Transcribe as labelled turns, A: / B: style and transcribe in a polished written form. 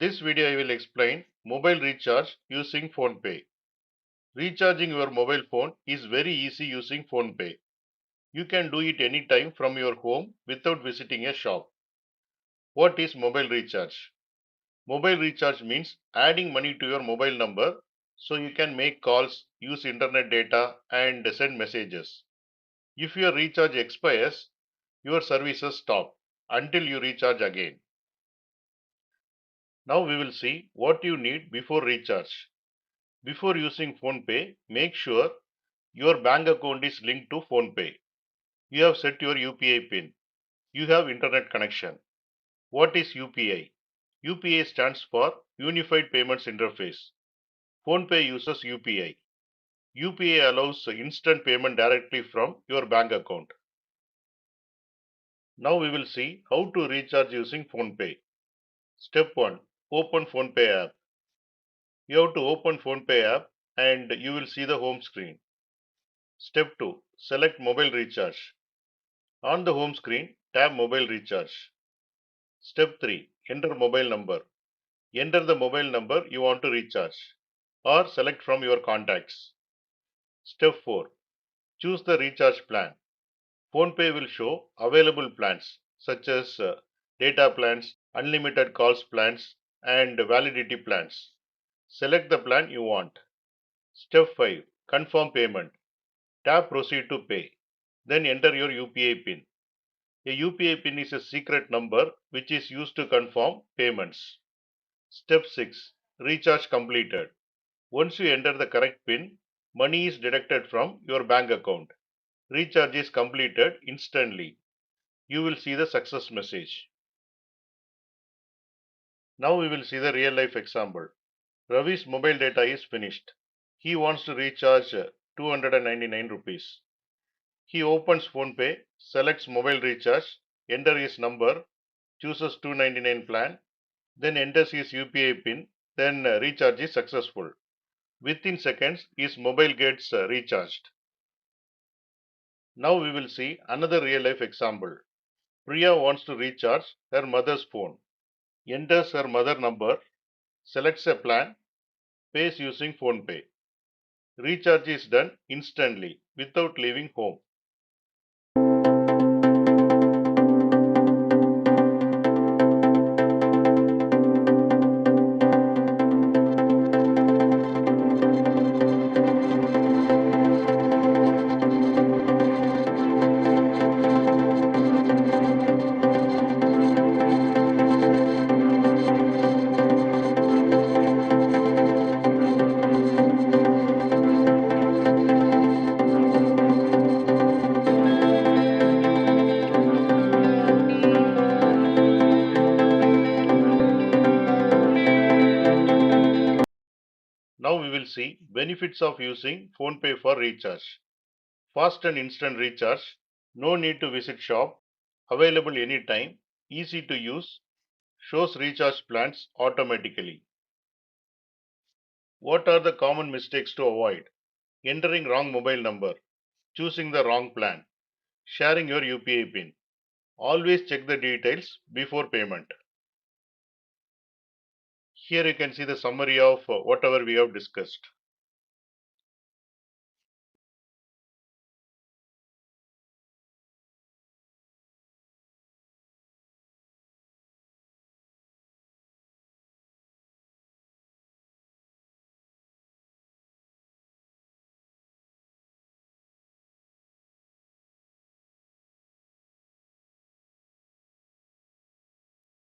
A: This video I will explain mobile recharge using PhonePe. Recharging your mobile phone is very easy using PhonePe. You can do it anytime from your home without visiting a shop. What is mobile recharge? Mobile recharge means adding money to your mobile number so you can make calls, use internet data and send messages. If your recharge expires, your services stop until you recharge again. Now we will see what you need before recharge. Before using PhonePe, make sure your bank account is linked to PhonePe. You have set your UPI PIN. You have internet connection. What is UPI? UPI stands for Unified Payments Interface. PhonePe uses UPI. UPI allows instant payment directly from your bank account. Now we will see how to recharge using PhonePe. Step 1. Open PhonePe app. You have to open PhonePe app and you will see the home screen. Step 2. Select Mobile Recharge. On the home screen, tap Mobile Recharge. Step 3. Enter mobile number. Enter the mobile number you want to recharge or select from your contacts. Step 4. Choose the recharge plan. PhonePe will show available plans such as data plans, unlimited calls plans and validity plans. Select the plan you want. Step 5. Confirm payment. Tap Proceed to pay. Then enter your UPI PIN. A UPI PIN is a secret number which is used to confirm payments. Step 6. Recharge completed. Once you enter the correct PIN, money is deducted from your bank account. Recharge is completed instantly. You will see the success message. Now we will see the real life example. Ravi's mobile data is finished. He wants to recharge 299 rupees. He opens PhonePe, selects mobile recharge, enter his number, chooses 299 plan, then enters his UPI PIN, then recharge is successful. Within seconds, his mobile gets recharged. Now we will see another real life example. Priya wants to recharge her mother's phone. Enters her mother number, selects a plan, pays using PhonePe. Recharge is done instantly without leaving home. Now we will see benefits of using PhonePe for recharge. Fast and instant recharge, no need to visit shop, available anytime, easy to use, shows recharge plans automatically. What are the common mistakes to avoid? Entering wrong mobile number, choosing the wrong plan, sharing your UPI PIN. Always check the details before payment. Here you can see the summary of whatever we have discussed.